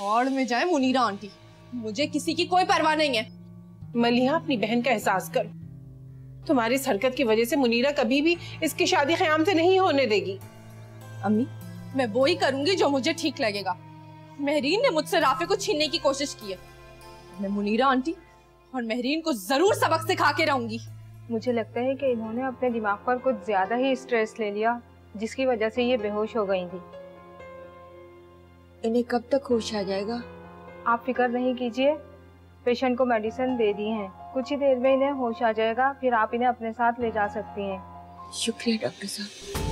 Mod में जाए Munira aunty, मुझे किसी की कोई परवाह नहीं है। मलिहा, अपनी बहन का एहसास करो। तुम्हारी इस हरकत की वजह से मुनीरा कभी भी इसकी शादी ख़याम से नहीं होने देगी। अम्मी, मैं वो ही करूंगी जो मुझे ठीक लगेगा। महरीन ने मुझसे राफे को छीनने की कोशिश की है। मैं मुनीरा आंटी और महरीन को जरूर सबक सिखा के रहूंगी। मुझे लगता है कि इन्होंने अपने दिमाग पर कुछ ज्यादा ही स्ट्रेस ले लिया, जिसकी वजह से ये बेहोश हो गई थी। इन्हें कब तक होश आ जाएगा? आप फिक्र नहीं कीजिए, पेशेंट को मेडिसिन दे दी है, कुछ ही देर में इन्हें होश आ जाएगा, फिर आप इन्हें अपने साथ ले जा सकती हैं। शुक्रिया डॉक्टर साहब।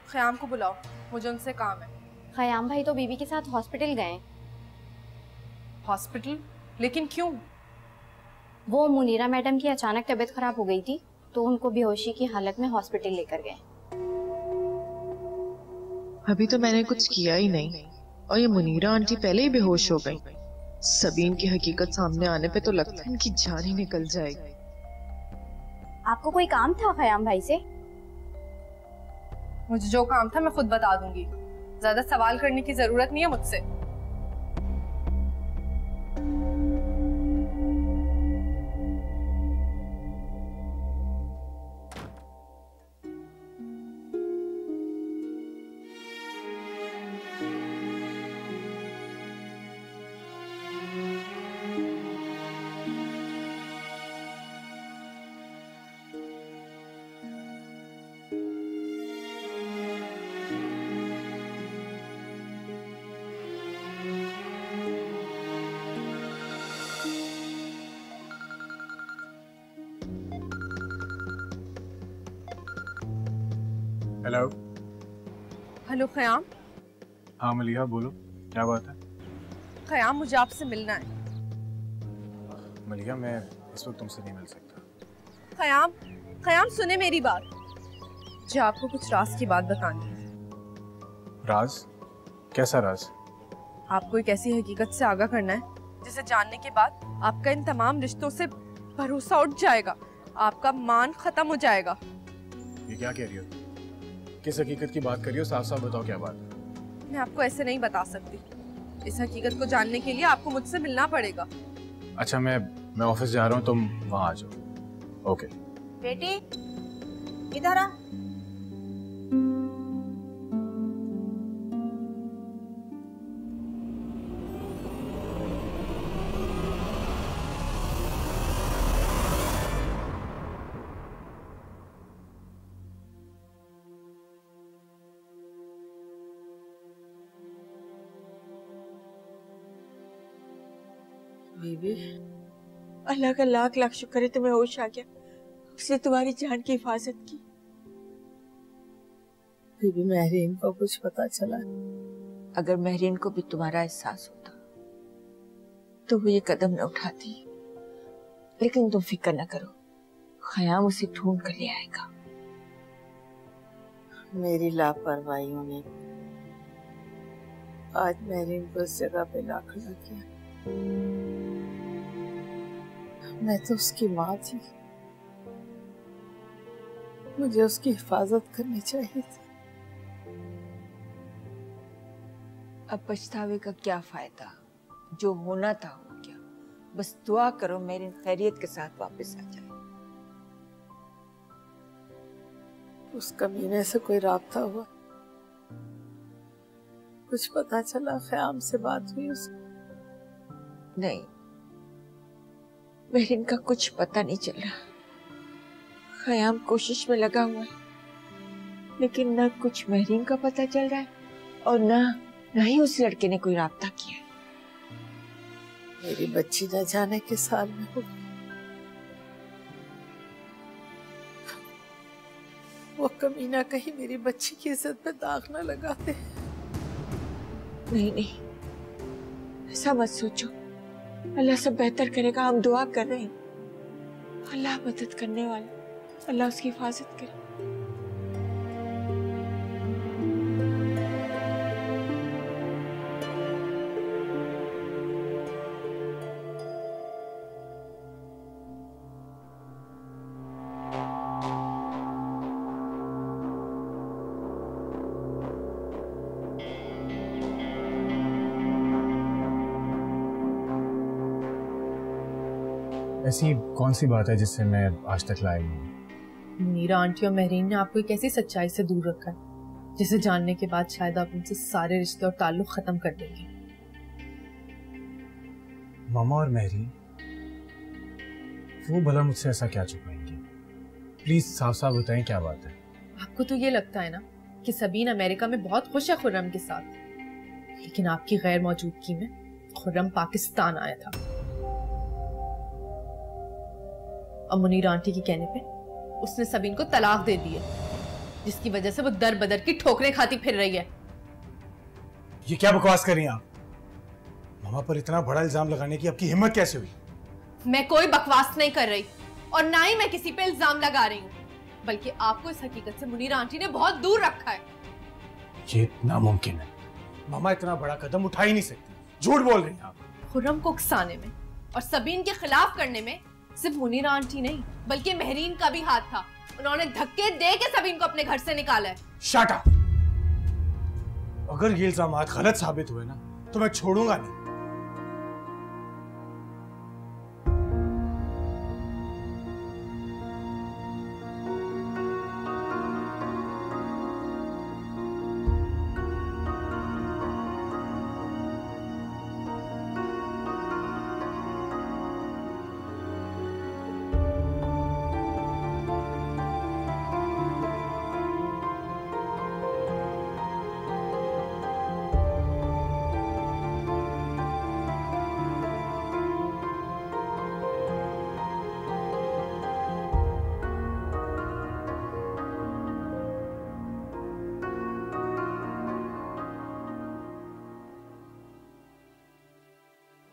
ख़याम को बुलाओ, मुझे उनसे काम है। ख़याम भाई तो बीबी के साथ हॉस्पिटल गए। हॉस्पिटल? लेकिन क्यों? वो मुनीरा मैडम की अचानक तबीयत खराब हो गई थी, तो उनको बेहोशी की हालत में हॉस्पिटल लेकर गए। अभी तो मैंने कुछ किया ही नहीं और ये मुनीरा आंटी पहले ही बेहोश हो गई। सबीन की हकीकत सामने आने पे तो लगता है इनकी जान ही निकल जाएगी। आपको कोई काम था ख़याम भाई से? मुझे जो काम था मैं खुद बता दूंगी, ज्यादा सवाल करने की जरूरत नहीं है मुझसे। हेलो। हेलो ख़याम। हाँ मलिहा, बोलो क्या बात है? ख़याम, मुझे आपसे मिलना है। मलिहा, मैं इस वक्त तुमसे नहीं मिल सकता। ख़याम, ख़याम सुने मेरी बात। मुझे आपको कुछ राज की बात बतानी है। राज? कैसा राज? आपको एक ऐसी हकीकत से आगाह करना है जिसे जानने के बाद आपका इन तमाम रिश्तों से भरोसा उठ जाएगा, आपका मान खत्म हो जाएगा। ये क्या कह रही हो? किस हकीकत की बात कर रही हो? साफ साफ बताओ क्या बात है। मैं आपको ऐसे नहीं बता सकती। इस हकीकत को जानने के लिए आपको मुझसे मिलना पड़ेगा। अच्छा, मैं ऑफिस जा रहा हूँ, तुम वहाँ आ जाओ। ओके। बेटी इधर आ। बीबी, अल्लाह का लाख लाख शुक्र है तुम्हें होश आ गया। उसने तुम्हारी जान की हिफाजत की। बीबी, महरीन को कुछ पता चला? अगर महरीन को भी तुम्हारा एहसास होता तो वो ये कदम न उठाती। लेकिन तुम फिक्र न करो, ख़याम उसे ढूंढ कर ले आएगा। मेरी लापरवाहियों ने आज महरीन को इस जगह पे ला खड़ा किया। मैं तो उसकी माँ थी, मुझे उसकी हिफाजत करनी चाहिए थी। अब पछतावे का क्या फायदा? जो होना था हो गया। बस दुआ करो मेरी खैरियत के साथ वापस आ जाए। उस कमीने से कोई राब्ता हुआ? कुछ पता चला? ख़याम से बात हुई उसकी? नहीं, महरीन का कुछ पता नहीं चल रहा। ख़याम कोशिश में लगा हुआ है, लेकिन न कुछ महरीन का पता चल रहा है और न ही उस लड़के ने कोई राब्ता किया है। मेरी बच्ची न जाने के साल में हो गई। वो कमीना कहीं मेरी बच्ची की इज्जत पे दाग न लगा दे। नहीं नहीं, ऐसा मत सोचो। अल्लाह सब बेहतर करेगा, हम दुआ कर रहे हैं। अल्लाह मदद करने वाला, अल्लाह उसकी हिफाजत करे। ऐसी कौन सी बात है जिससे मैं आज तक लाया नहीं? मुनीरा आंटी और महरीन ने आपको एक ऐसी सच्चाई से दूर रखा है जिसे जानने के बाद शायद आप उनसे सारे रिश्ते और ताल्लुक खत्म कर देंगे। मामा और महरीन वो भला मुझसे ऐसा क्या छुपाएंगे? प्लीज साफ साफ बताएं क्या बात है। आपको तो ये लगता है ना कि सबीन अमेरिका में बहुत खुश है खुर्रम के साथ, लेकिन आपकी गैर मौजूदगी में खुर्रम पाकिस्तान आया था और मुनीरा आंटी के कहने पे उसने सबीन को तलाक दे दी है, जिसकी वजह से वो दर बदर की ठोकरें खाती फिर रही है। ये क्या बकवास कर रही हैं आप? मामा पर इतना बड़ा इल्जाम लगाने की आपकी हिम्मत कैसे हुई? मैं कोई बकवास नहीं कर रही और ना ही मैं किसी पे इल्जाम लगा रही हूँ, बल्कि आपको इस हकीकत से मुनीरा आंटी ने बहुत दूर रखा है। ये नामुमकिन है। मामा इतना बड़ा कदम उठा ही नहीं सकती। झूठ बोल रही हैं आप। खुर्रम को उकसाने में और सबीन के खिलाफ करने में सिर्फ मुनीरा आंटी नहीं बल्कि महरीन का भी हाथ था। उन्होंने धक्के दे के सबीन को अपने घर से निकाला है। Shut up! अगर ये इल्जाम गलत साबित हुए ना तो मैं छोड़ूंगा नहीं।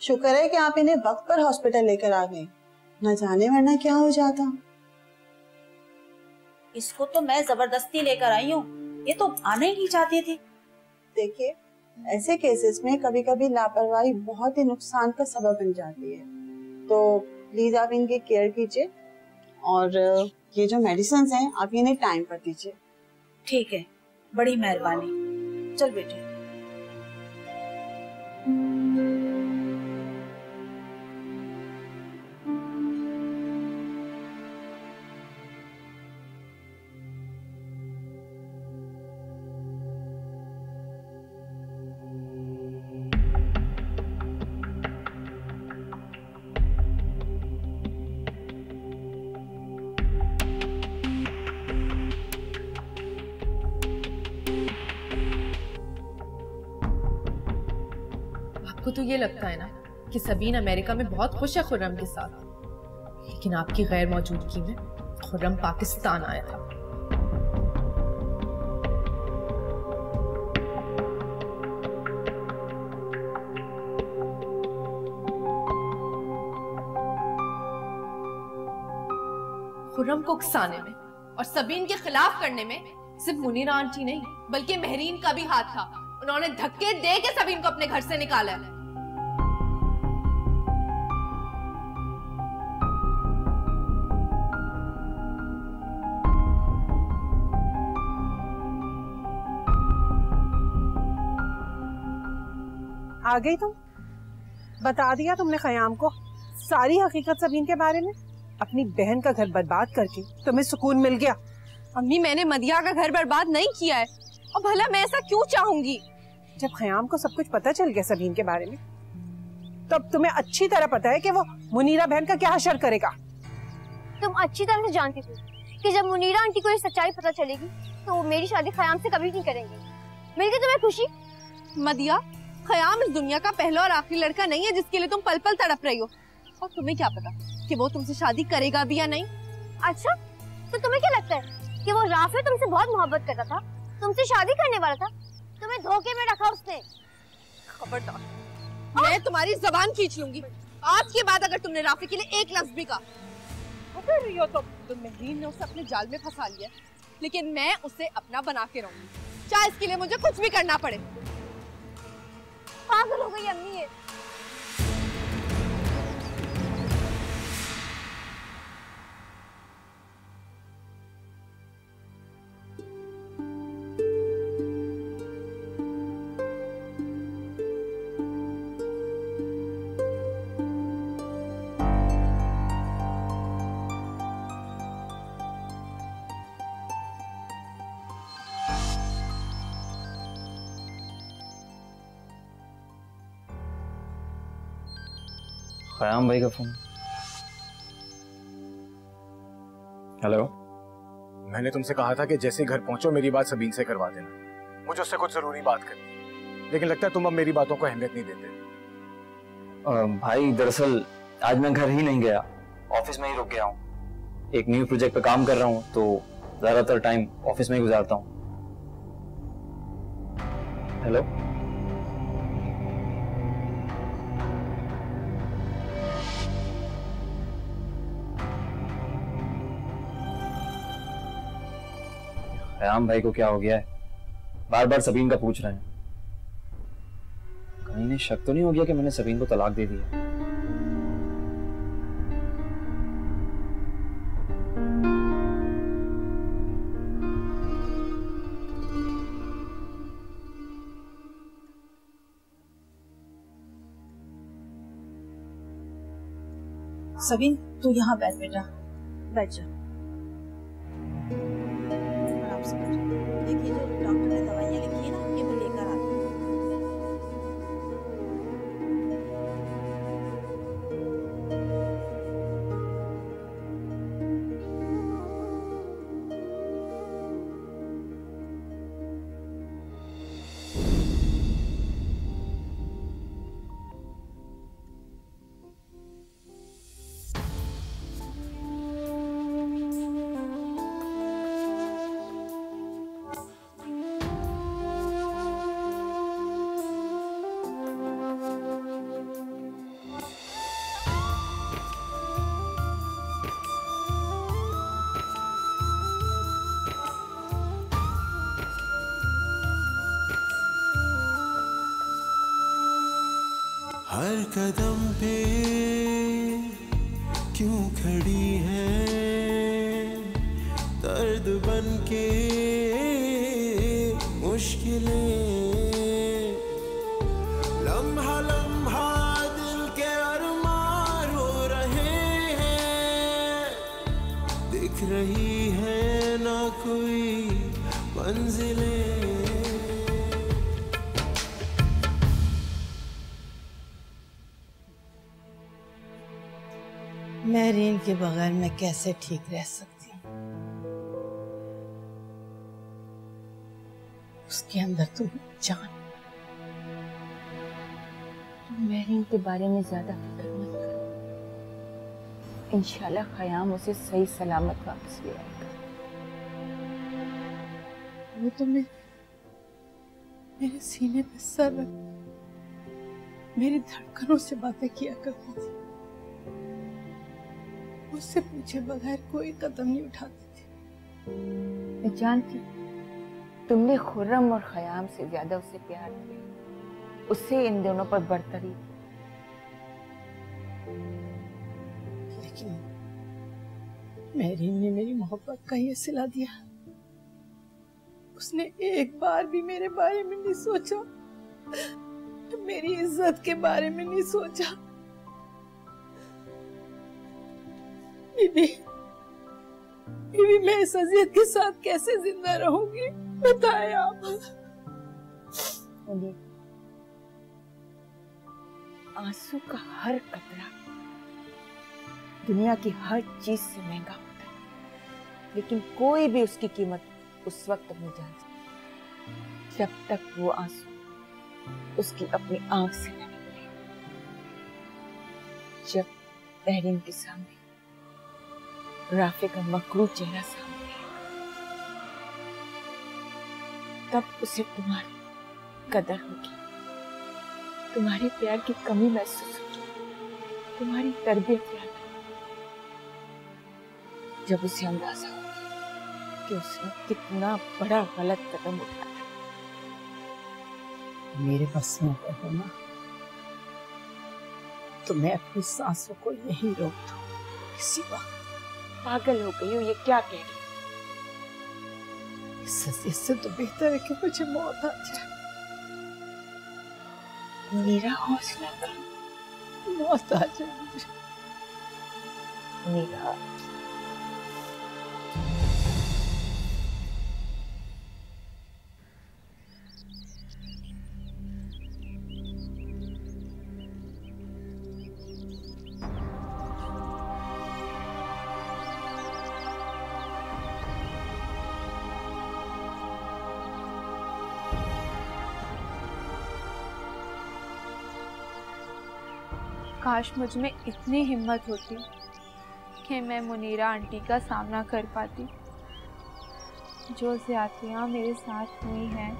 शुक्र है कि आप इन्हें वक्त पर हॉस्पिटल लेकर आ गए, न जाने वरना क्या हो जाता। इसको तो मैं जबरदस्ती लेकर आई हूँ, ये तो आना ही नहीं चाहती थी। देखिए, ऐसे केसेस में कभी कभी लापरवाही बहुत ही नुकसान का सबब बन जाती है, तो प्लीज आप इनकी केयर कीजिए और ये जो मेडिसिन हैं आप इन्हें टाइम पर दीजिए। ठीक है, बड़ी मेहरबानी। चल बेटे। आपको तो ये लगता है ना कि सबीन अमेरिका में बहुत खुश है खुर्रम के साथ, लेकिन आपकी गैर मौजूदगी में खुर्रम पाकिस्तान आया था। खुर्रम को उकसाने में और सबीन के खिलाफ करने में सिर्फ मुनीरा आंटी नहीं बल्कि महरीन का भी हाथ था। उन्होंने धक्के दे के सबीन को अपने घर से निकाला है। आ गई तुम? बता दिया तुमने खयाम को सारी हकीकत सबीन के बारे में? अपनी बहन का घर बर्बाद करके तुम्हें सुकून मिल गया? अम्मी, मैंने मदिया का घर बर्बाद नहीं किया है, और भला मैं ऐसा क्यों चाहूंगी? जब खयाम को सब कुछ पता चल गया सबीन के बारे में, तब तुम्हें अच्छी तरह पता है कि वो मुनीरा बहन का क्या हशर करेगा। तुम अच्छी तरह से जानती थी कि जब मुनीरा आंटी को ये सच्चाई पता चलेगी तो वो मेरी शादी खयाम से कभी नहीं करेंगे। मिल गई तुम्हें खुशी? मदिया, खयाम इस दुनिया का पहला और आखिरी लड़का नहीं है जिसके लिए तुम पल पल तड़प रही हो, और तुम्हें क्या पता कि वो तुमसे शादी करेगा भी या नहीं। अच्छा, तो तुम्हें क्या लगता है कि वो राफे तुमसे बहुत मोहब्बत करता था, तुमसे शादी करने वाला था? तुम्हें धोखे में रखा उसने। खबरदार, मैं तुम्हारी जबान खींच लूंगी। आज के बाद अगर तुमने राफे के लिए एक लफ्ज भी कहा कर रही हो तो महरीन ने उसे अपने जाल में फंसा लिया, लेकिन मैं उसे अपना बना के रहूंगी, चाहे इसके लिए मुझे कुछ भी करना पड़े। पागल हो गई अम्मी ये। ख़याम भाई का फोन। हेलो। मैंने तुमसे कहा था कि जैसे घर पहुंचो मेरी बात सबीन से करवा देना, मुझे उससे कुछ जरूरी बात करनी, लेकिन लगता है तुम अब मेरी बातों को अहमियत नहीं देते। भाई दरअसल आज मैं घर ही नहीं गया, ऑफिस में ही रुक गया हूँ। एक न्यू प्रोजेक्ट पे काम कर रहा हूँ तो ज्यादातर टाइम ऑफिस में ही गुजारता हूँ। हेलो। ख़याम भाई को क्या हो गया है? बार बार सबीन का पूछ रहे हैं। कहीं इन्हें शक तो नहीं हो गया कि मैंने सबीन को तलाक दे दी है? सबीन तू यहाँ बैठ बेटा, बैठ जा। आराम से बैठ। देखिए जो डॉक्टर ने दवाइयाँ लिखी है ना, ये मैं लेकर आती हूँ। हर कदम पे क्यों खड़ी है दर्द बन के मुश्किलें, लम्हा लम्हा दिल के अरमान रो रहे हैं, दिख रही है ना कोई मंजिलें। मैं रीन के बगैर मैं कैसे ठीक रह सकती हूँ? उसके अंदर तुम जान। तुम रीन के बारे में ज्यादा फिक्र मत करो, इंशाल्लाह ख़याम उसे सही सलामत वापस ले आएगा। वो तो मेरे सीने पे सर रख मेरी धड़कनों से बातें किया करती थी, उससे पूछे बगैर कोई कदम नहीं उठाती थी। मैं जानती, तुमने खुर्रम और ख़याम से ज्यादा उसे प्यार किया, उससे इन दोनों पर बरतरी थी। लेकिन मेरीन ने मेरी मोहब्बत का ये सिला दिया। उसने एक बार भी मेरे बारे में नहीं सोचा, मेरी इज्जत के बारे में नहीं सोचा। बीबी मैं इस अजियत के साथ कैसे जिंदा रहूंगी, बताएं आप। आंसू का हर कतरा दुनिया की हर चीज से महंगा होता है, लेकिन कोई भी उसकी कीमत उस वक्त तक नहीं जान सकता जब तक वो आंसू उसकी अपनी आंख से न निकले। जब बहरीन के सामने राफे का मकरूर चेहरा सामने है, तब उसे तुम्हारी कदर होगी, तुम्हारे प्यार की कमी महसूस होगी, तुम्हारी तरबियत याद आएगी। जब उसे अंदाजा होगा कि उसने कितना बड़ा गलत कदम उठाया। मेरे बस में हो ना तो मैं अपनी सांसों को यही रोक दूं किसी वक्त। पागल हो गई हो, ये क्या कह रही? इससे तो बेहतर है कि मुझे मौत आ जाए। मेरा हौसला करो, मौत आ जाए मुझे। मेरा काश मुझ में इतनी हिम्मत होती कि मैं मुनीरा आंटी का सामना कर पाती। जो ज़्यादतियाँ मेरे साथ हुई हैं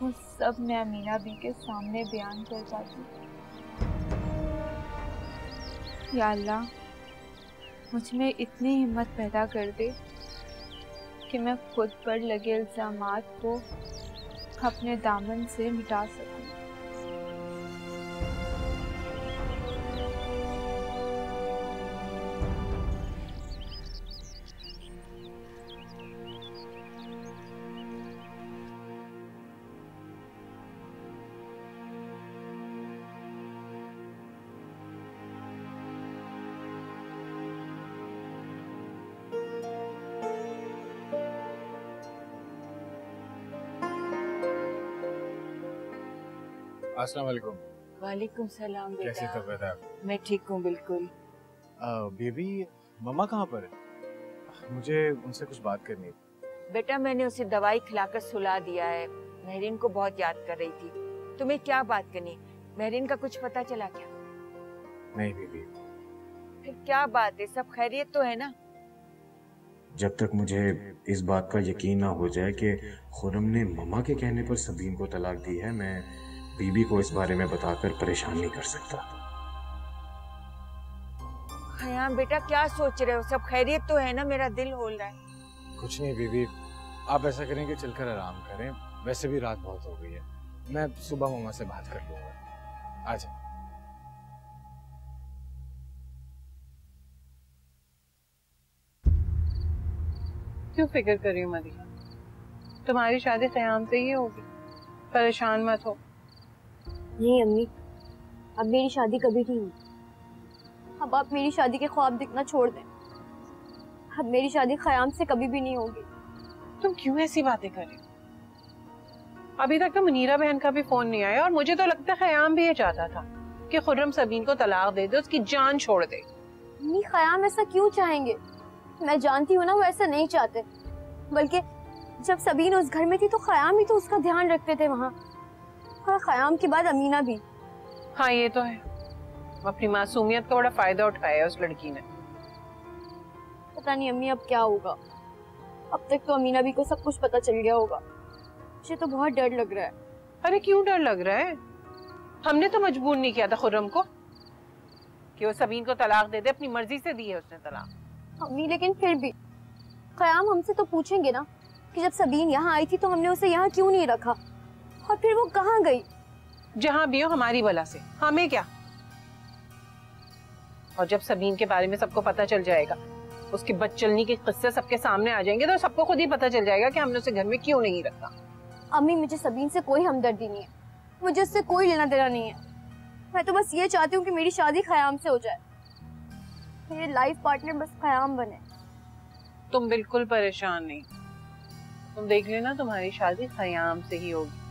वो सब मैं अमीना बी के सामने बयान कर पाती। या अल्लाह, मुझ में इतनी हिम्मत पैदा कर दे कि मैं खुद पर लगे इल्ज़ामात को अपने दामन से मिटा सकूं। अस्सलाम वालेकुम। वालेकुम सलाम बेटा। कैसी तबीयत है? मैं ठीक हूँ बिल्कुल। बेबी, मम्मा कहाँ पर है? मुझे उनसे कुछ बात करनी है। बेटा मैंने उसे दवाई खिलाकर सुला दिया है। महरीन को बहुत याद कर रही थी। तुम्हें क्या बात करनी? महरीन का कुछ पता चला क्या? नहीं बेबी। फिर क्या बात है? सब खैरियत तो है ना? जब तक मुझे इस बात का यकीन ना हो जाए कि खुर्रम ने मम्मा के कहने पर सबीन को तलाक दी है, मैं बीबी को इस बारे में बताकर परेशान नहीं कर सकता। खयाम बेटा क्या सोच रहे हो? सब खैरियत तो है ना? मेरा दिल होल रहा है। कुछ नहीं बीबी, आप ऐसा करें कि चलकर आराम करें। वैसे भी रात बहुत हो गई है। मैं सुबह मम्मा से बात कर लूंगा। आजा। क्यों फिक्र कर रही हो मदीना? तुम्हारी शादी क़याम से ही होगी, परेशान मत हो। नहीं अम्मी, अब मेरी शादी कभी नहीं हुई। अब आप मेरी शादी के ख्वाब दिखना छोड़ दें। अब मेरी शादी ख़याम से कभी भी नहीं होगी। तुम क्यों ऐसी बातें कर रही हो? अभी तक तो मुनीरा बहन का भी फोन नहीं आया और मुझे तो लगता है ख़याम भी ये चाहता था कि खुर्रम सबीन को तलाक दे दे, उसकी जान छोड़ दे। अम्मी, ख़याम ऐसा क्यों चाहेंगे? मैं जानती हूँ ना वो ऐसा नहीं चाहते। बल्कि जब सबीन उस घर में थी तो ख़याम ही तो उसका ध्यान रखते थे वहाँ, और ख़याम के बाद अमीना भी। हाँ ये तो है, अपनी मासूमियत का बड़ा फायदा उठाया उस लड़की ने। पता नहीं अम्मी अब क्या होगा। अब तक तो अमीना भी को सब कुछ पता चल गया होगा। मुझे तो बहुत डर लग रहा है। अरे क्यों डर लग रहा है? हमने तो मजबूर नहीं किया था खुर्रम को कि वो सबीन को तलाक दे दे, अपनी मर्जी से दी है उसने तलाक। अम्मी लेकिन फिर भी ख़याम हमसे तो पूछेंगे ना कि जब सबीन यहाँ आई थी तो हमने उसे यहाँ क्यों नहीं रखा, और फिर वो कहाँ गई? जहाँ भी हो हमारी भला से, हमें क्या। और जब सबीन के बारे में सबको पता चल जाएगा, उसके बदचलनी के किस्से सबके सामने आ जाएंगे, तो सबको खुद ही पता चल जाएगा कि हमने उसे घर में क्यों नहीं रखा। अम्मी मुझे सबीन से कोई हमदर्दी नहीं है, मुझे उससे कोई लेना देना नहीं है। मैं तो बस ये चाहती हूँ कि मेरी शादी ख़याम से हो जाए, मेरे लाइफ पार्टनर बस ख़याम बने। तुम बिल्कुल परेशान नहीं, तुम देख लेना तुम्हारी शादी ख़याम से ही होगी।